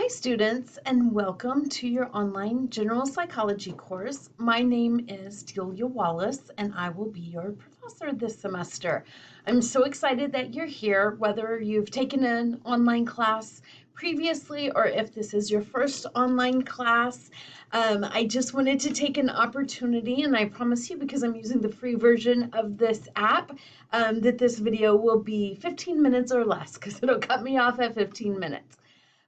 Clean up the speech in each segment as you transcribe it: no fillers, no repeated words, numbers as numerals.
Hi students, and welcome to your online general psychology course. My name is Delia Wallace and I will be your professor this semester. I'm so excited that you're here, whether you've taken an online class previously or if this is your first online class. I just wanted to take an opportunity, and I promise you, because I'm using the free version of this app, that this video will be 15 minutes or less because it'll cut me off at 15 minutes.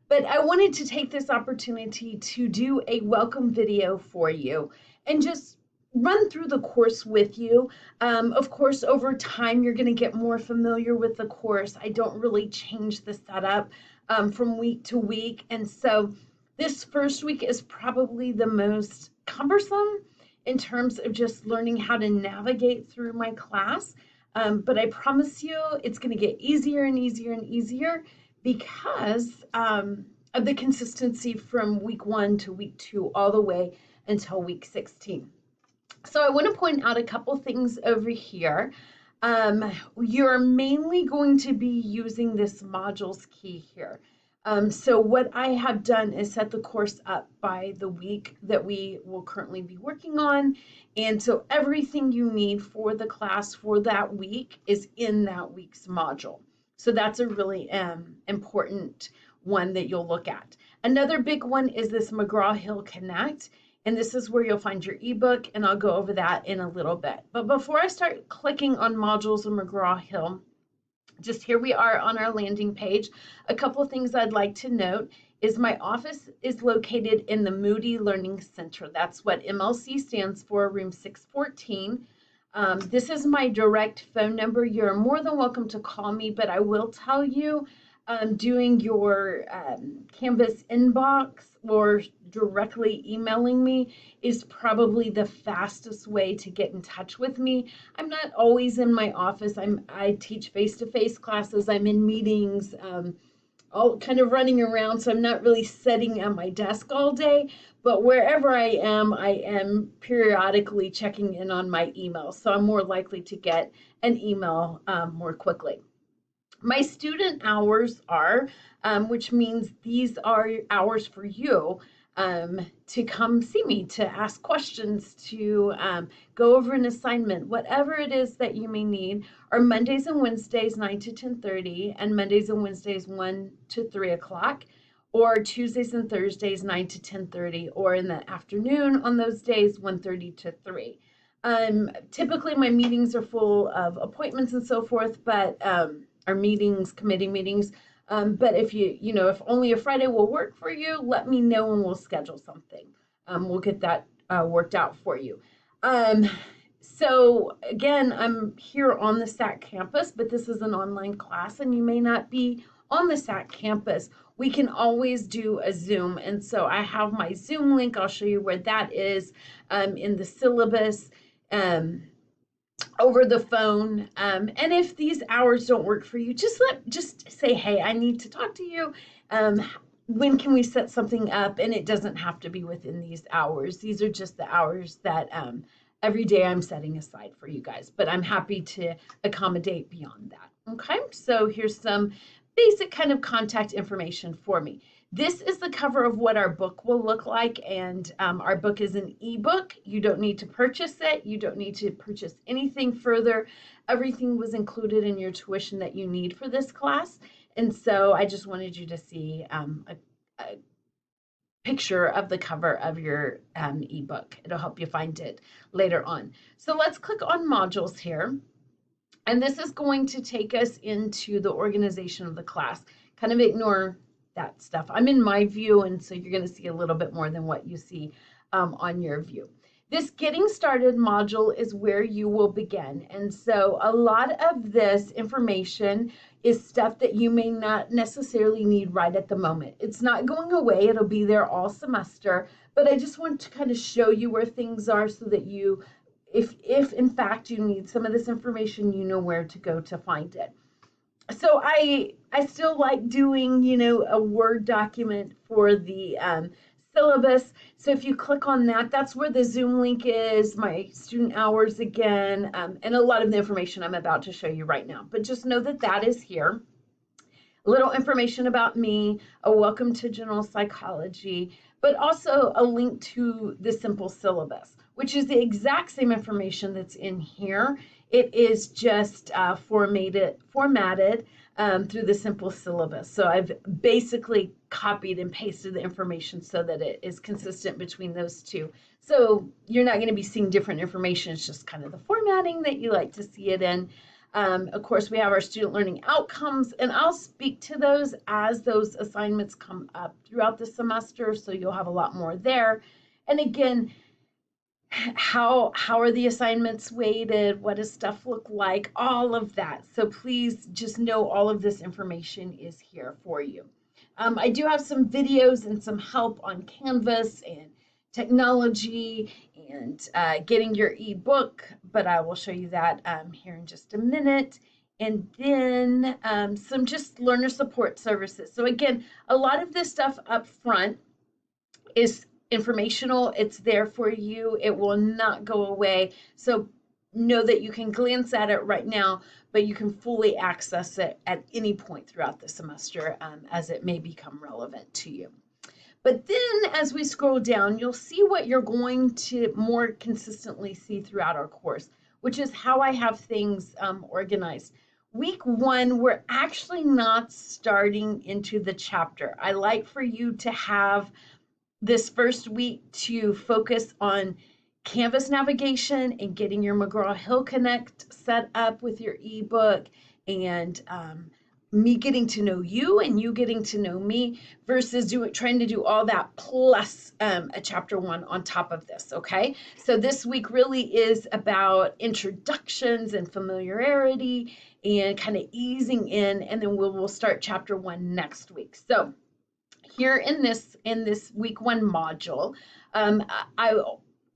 But I wanted to take this opportunity to do a welcome video for you and just run through the course with you. Of course, over time, you're going to get more familiar with the course. I don't really change the setup from week to week. And so this first week is probably the most cumbersome in terms of just learning how to navigate through my class. But I promise you, it's going to get easier and easier and easier because of the consistency from week 1 to week 2 all the way until week 16. So I want to point out a couple things over here. You're mainly going to be using this modules key here. So what I have done is set the course up by the week that we will currently be working on. And so everything you need for the class for that week is in that week's module. So that's a really important one that you'll look at. Another big one is this McGraw-Hill Connect, and this is where you'll find your ebook, and I'll go over that in a little bit. But before I start clicking on modules in McGraw-Hill, just here we are on our landing page. A couple of things I'd like to note is my office is located in the Moody Learning Center. That's what MLC stands for, room 614. This is my direct phone number. You're more than welcome to call me, but I will tell you, doing your Canvas inbox or directly emailing me is probably the fastest way to get in touch with me. I'm not always in my office. I teach face-to-face classes. I'm in meetings, all kind of running around, so I'm not really sitting at my desk all day, but wherever I am periodically checking in on my emails, so I'm more likely to get an email more quickly. My student hours are, which means these are hours for you to come see me, to ask questions, to go over an assignment, whatever it is that you may need, are Mondays and Wednesdays 9 to 10:30 and Mondays and Wednesdays 1 to 3 o'clock, or Tuesdays and Thursdays 9 to 10:30, or in the afternoon on those days 1:30 to 3. Typically my meetings are full of appointments and so forth, but our meetings, committee meetings. But if if only a Friday will work for you, let me know and we'll schedule something. We'll get that worked out for you. So again, I'm here on the SAC campus, but this is an online class and you may not be on the SAC campus. We can always do a Zoom. And so I have my Zoom link. I'll show you where that is in the syllabus. Over the phone, and if these hours don't work for you, just say, hey, I need to talk to you. When can we set something up? And it doesn't have to be within these hours. These are just the hours that every day I'm setting aside for you guys, but I'm happy to accommodate beyond that. Okay, so here's some basic kind of contact information for me. This is the cover of what our book will look like, and our book is an ebook. You don't need to purchase it. You don't need to purchase anything further. Everything was included in your tuition that you need for this class, and so I just wanted you to see a picture of the cover of your ebook. It'll help you find it later on. So let's click on modules here, and this is going to take us into the organization of the class. Kind of ignore that stuff. I'm in my view, and so you're going to see a little bit more than what you see on your view. This getting started module is where you will begin. And so a lot of this information is stuff that you may not necessarily need right at the moment. It's not going away. It'll be there all semester, but I just want to kind of show you where things are so that you, if in fact you need some of this information, you know where to go to find it. So I still like doing, a Word document for the syllabus. So if you click on that, that's where the Zoom link is, my student hours again, and a lot of the information I'm about to show you right now. But just know that that is here. a little information about me, a welcome to general psychology, but also a link to the simple syllabus, which is the exact same information that's in here. It is just formatted through the simple syllabus. So I've basically copied and pasted the information so that it is consistent between those two. So you're not going to be seeing different information. It's just kind of the formatting that you like to see it in. Of course, we have our student learning outcomes, and I'll speak to those as those assignments come up throughout the semester, so you'll have a lot more there. And again, how are the assignments weighted? What does stuff look like? All of that. So please just know all of this information is here for you. I do have some videos and some help on Canvas and technology and getting your ebook, but I will show you that here in just a minute. And then some just learner support services. So again, a lot of this stuff up front is informational. It's there for you. It will not go away. So know that you can glance at it right now, but you can fully access it at any point throughout the semester as it may become relevant to you. But then as we scroll down, you'll see what you're going to more consistently see throughout our course, which is how I have things organized. Week 1, we're actually not starting into the chapter. I like for you to have this first week to focus on Canvas navigation and getting your McGraw-Hill Connect set up with your ebook, and me getting to know you and you getting to know me versus trying to do all that plus a chapter 1 on top of this, okay? So this week really is about introductions and familiarity and kind of easing in, and then we'll start chapter 1 next week. So here in this week 1 module, I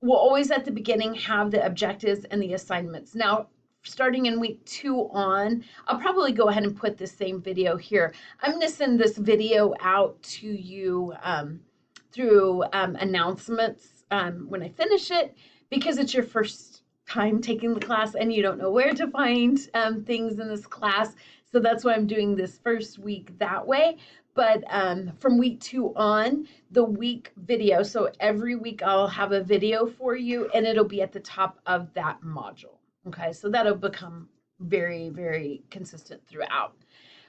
will always at the beginning have the objectives and the assignments. Now, starting in week 2 on, I'll probably go ahead and put the same video here. I'm going to send this video out to you through announcements when I finish it, because it's your first time taking the class and you don't know where to find things in this class. So that's why I'm doing this first week that way. But from week 2 on, the week video, so every week I'll have a video for you and it'll be at the top of that module. Okay, so that'll become very, very consistent throughout.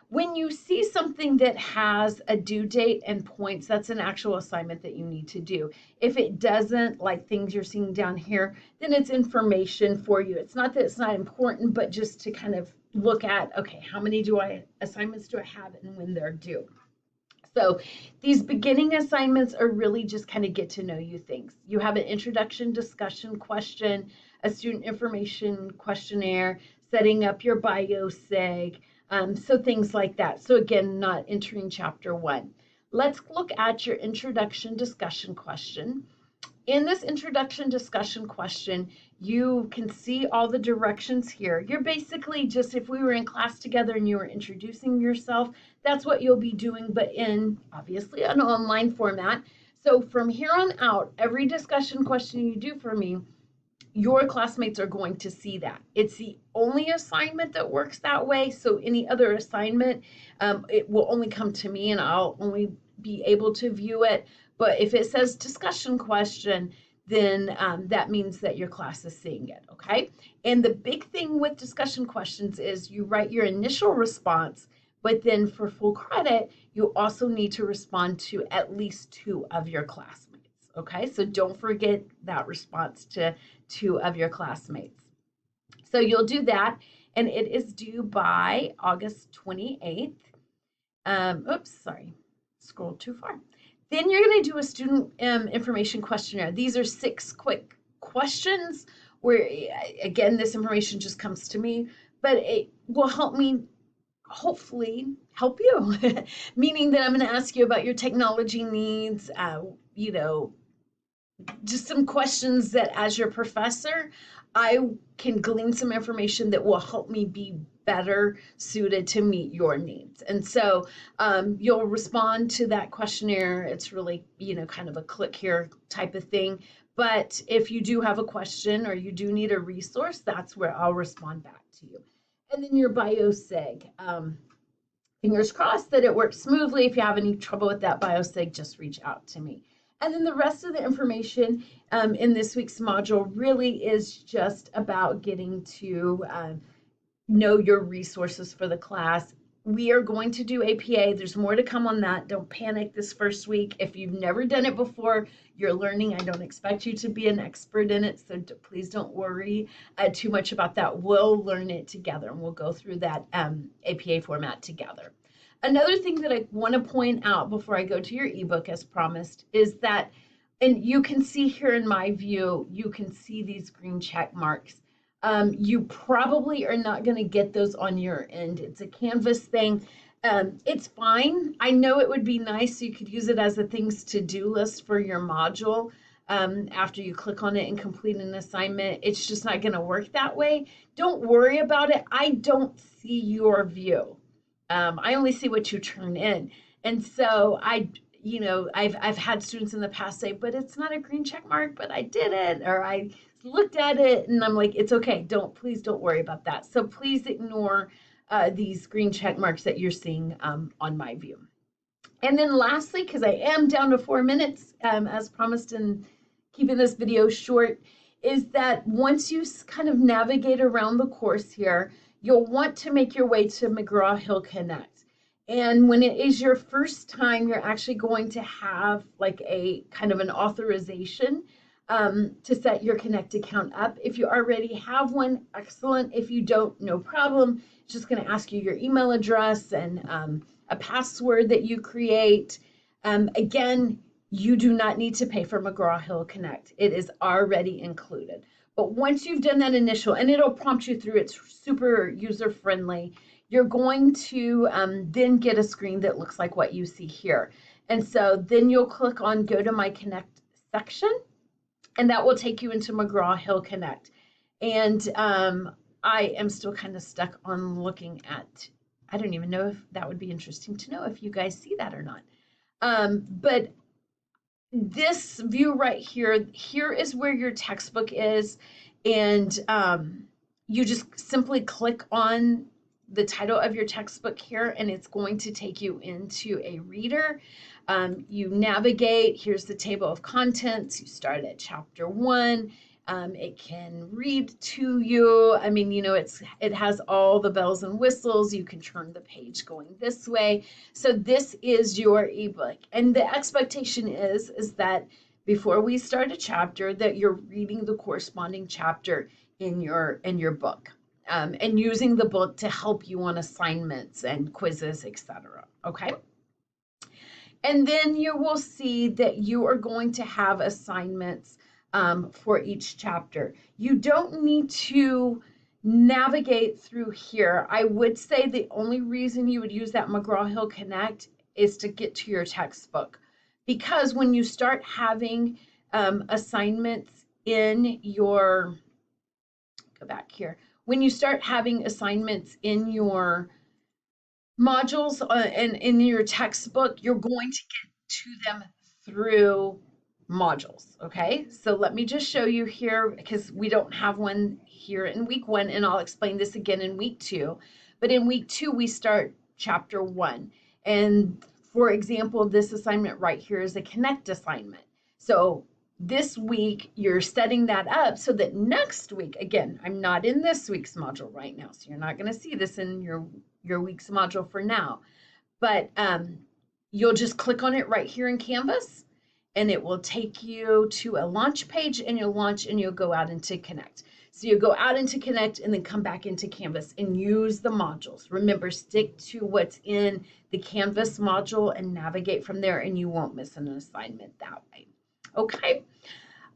When you see something that has a due date and points, that's an actual assignment that you need to do. If it doesn't, like things you're seeing down here, then it's information for you. It's not that it's not important, but just to kind of look at, okay, how many assignments do I have and when they're due? So these beginning assignments are really just kind of get to know you things. You have an introduction discussion question, a student information questionnaire, setting up your bioseg, so things like that. So again, not entering chapter 1. Let's look at your introduction discussion question. In this introduction discussion question, you can see all the directions here. You're basically just, if we were in class together and you were introducing yourself, that's what you'll be doing, but in obviously an online format. So from here on out, every discussion question you do for me, your classmates are going to see that. It's the only assignment that works that way. So any other assignment, it will only come to me and I'll only be able to view it. But if it says discussion question, then that means that your class is seeing it, okay? And the big thing with discussion questions is you write your initial response, but then for full credit, you also need to respond to at least 2 of your classmates, okay? So don't forget that response to 2 of your classmates. So you'll do that, and it is due by August 28th. Oops, sorry, scrolled too far. Then you're going to do a student information questionnaire. These are 6 quick questions where, again, this information just comes to me, but it will help me, hopefully help you, meaning that I'm going to ask you about your technology needs, you know, just some questions that as your professor, I can glean some information that will help me be better suited to meet your needs. And so you'll respond to that questionnaire. It's really, you know, kind of a click here type of thing. But if you do have a question or you do need a resource, that's where I'll respond back to you. And then your bioseg. fingers crossed that it works smoothly. If you have any trouble with that biosig, just reach out to me. And then the rest of the information in this week's module really is just about getting to know your resources for the class. We are going to do APA. There's more to come on that. Don't panic this first week. If you've never done it before, you're learning. I don't expect you to be an expert in it, so please don't worry too much about that. We'll learn it together, and we'll go through that APA format together. Another thing that I want to point out before I go to your ebook, as promised, is that, and you can see here in my view, you can see these green check marks. You probably are not going to get those on your end. It's a Canvas thing. It's fine. I know it would be nice so you could use it as a things to do list for your module after you click on it and complete an assignment. It's just not going to work that way. Don't worry about it. I don't see your view. I only see what you turn in. And so I've had students in the past say, but it's not a green check mark, but I did it, or I looked at it, and I'm like, it's okay. Please don't worry about that. So please ignore these green check marks that you're seeing on my view. And then lastly, because I am down to 4 minutes, as promised in keeping this video short, is that once you kind of navigate around the course here, you'll want to make your way to McGraw-Hill Connect. And when it is your first time, you're actually going to have like a kind of an authorization to set your Connect account up. If you already have one, excellent. If you don't, no problem. It's just going to ask you your email address and a password that you create. Again, you do not need to pay for McGraw-Hill Connect. It is already included. But once you've done that initial, and it'll prompt you through, it's super user-friendly, you're going to then get a screen that looks like what you see here. And so then you'll click on Go to My Connect section, and that will take you into McGraw-Hill Connect. And I am still kind of stuck on looking at, I don't even know if that would be interesting to know if you guys see that or not. But this view right here, here is where your textbook is. And you just simply click on the title of your textbook here, and it's going to take you into a reader. You navigate, here's the table of contents. You start at chapter 1. It can read to you. I mean, it has all the bells and whistles. You can turn the page going this way. So this is your ebook. And the expectation is that before we start a chapter, that you're reading the corresponding chapter in your book. And using the book to help you on assignments and quizzes, etc. Okay? And then you will see that you are going to have assignments for each chapter. You don't need to navigate through here. I would say the only reason you would use that McGraw-Hill Connect is to get to your textbook. Because when you start having assignments in your, go back here, when you start having assignments in your modules and in your textbook, you're going to get to them through modules, okay? So let me just show you here, because we don't have one here in week 1, and I'll explain this again in week 2. But in week 2, we start chapter 1. And for example, this assignment right here is a Connect assignment. So this week, you're setting that up so that next week, again, I'm not in this week's module right now, so you're not going to see this in your week's module for now. But you'll just click on it right here in Canvas, and it will take you to a launch page, and you'll launch and you'll go out into Connect. So you go out into Connect and then come back into Canvas and use the modules. Remember, stick to what's in the Canvas module and navigate from there, and you won't miss an assignment that way. Okay.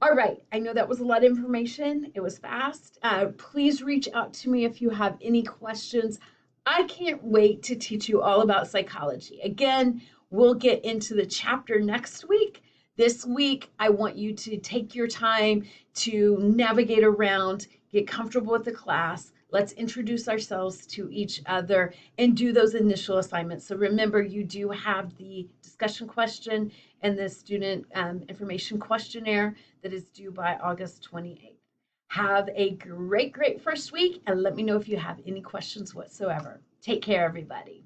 All right. I know that was a lot of information. It was fast. Please reach out to me if you have any questions. I can't wait to teach you all about psychology. Again, we'll get into the chapter next week. This week, I want you to take your time to navigate around, get comfortable with the class. Let's introduce ourselves to each other and do those initial assignments. So remember, you do have the discussion question and the student information questionnaire that is due by August 28th. Have a great first week, and let me know if you have any questions whatsoever. Take care, everybody.